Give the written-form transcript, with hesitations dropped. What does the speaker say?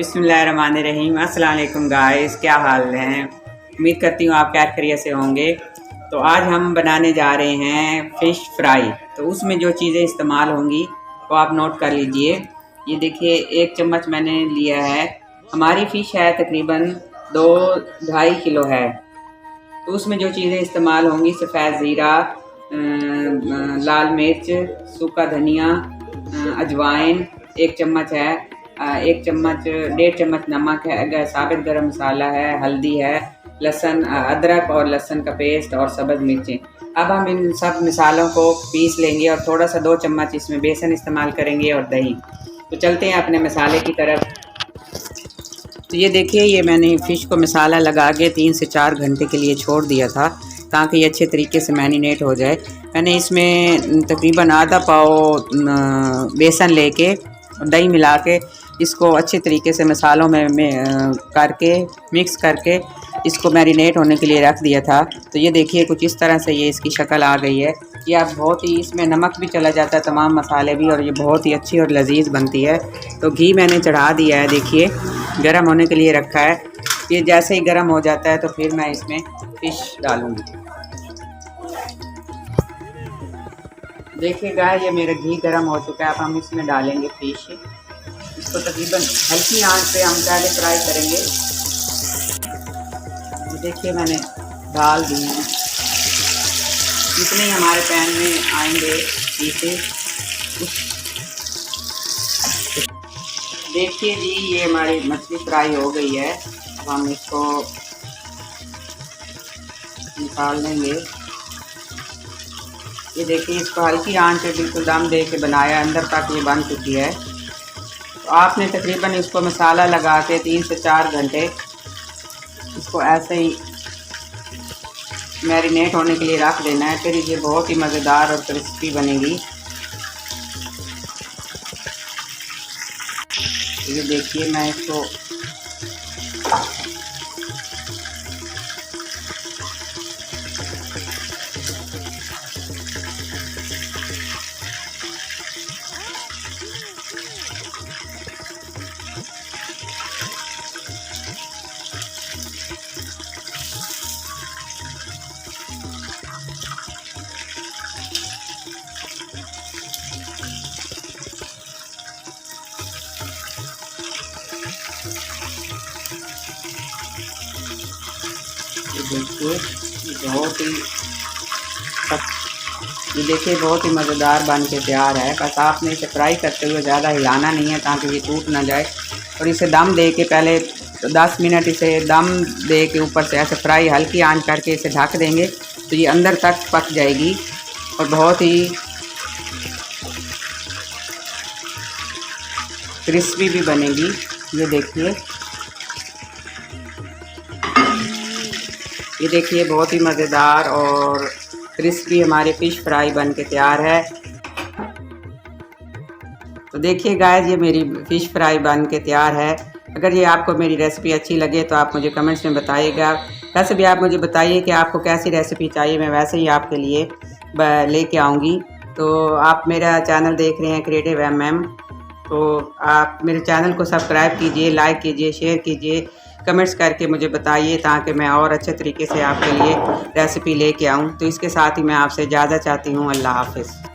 बिस्मिल्लाहिर्रहमानिर्रहीम। अस्सलाम वालेकुम गाइस, क्या हाल हैं? उम्मीद करती हूँ आप खैर खैरियत से होंगे। तो आज हम बनाने जा रहे हैं फ़िश फ्राई। तो उसमें जो चीज़ें इस्तेमाल होंगी वो आप नोट कर लीजिए। ये देखिए 1 चम्मच मैंने लिया है। हमारी फ़िश है तकरीबन 2-2.5 किलो है। तो उसमें जो चीज़ें इस्तेमाल होंगी सफ़ेद ज़ीरा, लाल मिर्च, सूखा धनिया, अजवाइन 1 चम्मच है, 1 चम्मच 1.5 चम्मच नमक है, साबित गरम मसाला है, हल्दी है, लहसुन, अदरक और लहसुन का पेस्ट और सब्ज़ मिर्चें। अब हम इन सब मसालों को पीस लेंगे और थोड़ा सा 2 चम्मच इसमें बेसन इस्तेमाल करेंगे और दही। तो चलते हैं अपने मसाले की तरफ। तो ये देखिए, ये मैंने फ़िश को मसाला लगा के 3 से 4 घंटे के लिए छोड़ दिया था ताकि ये अच्छे तरीके से मैरिनेट हो जाए। मैंने इसमें तकरीबन आधा पाव बेसन लेके दही मिला के इसको अच्छे तरीके से मसालों में करके मिक्स करके इसको मैरिनेट होने के लिए रख दिया था। तो ये देखिए कुछ इस तरह से ये इसकी शक्ल आ गई है। ये अब बहुत ही, इसमें नमक भी चला जाता है, तमाम मसाले भी, और ये बहुत ही अच्छी और लजीज बनती है। तो घी मैंने चढ़ा दिया है, देखिए गर्म होने के लिए रखा है। ये जैसे ही गर्म हो जाता है तो फिर मैं इसमें फ़िश डालूँगी। देखिएगा ये मेरा घी गर्म हो चुका है। अब हम इसमें डालेंगे फ़िश। इसको तकरीबन हल्की आंच पे हम पहले फ्राई करेंगे। देखिए मैंने डाल दी हैं, जितने ही हमारे पैन में आएंगे पीसेस। देखिए जी, ये हमारी मछली फ्राई हो गई है। अब हम इसको निकाल लेंगे। ये देखिए, इसको हल्की आंच पे बिल्कुल दम दे के बनाया, अंदर तक ये बन चुकी है। तो आपने तकरीबन इसको मसाला लगा के 3 से 4 घंटे इसको ऐसे ही मैरिनेट होने के लिए रख देना है। फिर ये बहुत ही मज़ेदार और क्रिस्पी बनेगी। ये देखिए मैं इसको ये देखिए बहुत ही मज़ेदार बन के तैयार है। बस आपने इसे फ्राई करते हुए ज़्यादा हिलाना नहीं है ताकि ये टूट ना जाए। और इसे दम दे के पहले 10 मिनट इसे दम दे के ऊपर से ऐसे फ्राई हल्की आंच करके इसे ढक देंगे तो ये अंदर तक पक जाएगी और बहुत ही क्रिस्पी भी बनेगी। ये देखिए बहुत ही मज़ेदार और क्रिस्पी हमारी फ़िश फ्राई बन के तैयार है। तो देखिए गाइस, ये मेरी फ़िश फ्राई बन के तैयार है। अगर ये आपको मेरी रेसिपी अच्छी लगे तो आप मुझे कमेंट्स में बताइएगा। वैसे भी आप मुझे बताइए कि आपको कैसी रेसिपी चाहिए, मैं वैसे ही आपके लिए लेके आऊँगी। तो आप मेरा चैनल देख रहे हैं क्रिएटिव MM। तो आप मेरे चैनल को सब्सक्राइब कीजिए, लाइक कीजिए, शेयर कीजिए, कमेंट्स करके मुझे बताइए ताकि मैं और अच्छे तरीके से आपके लिए रेसिपी लेके आऊँ। तो इसके साथ ही मैं आपसे इजाज़त चाहती हूँ। अल्लाह हाफ़िज़।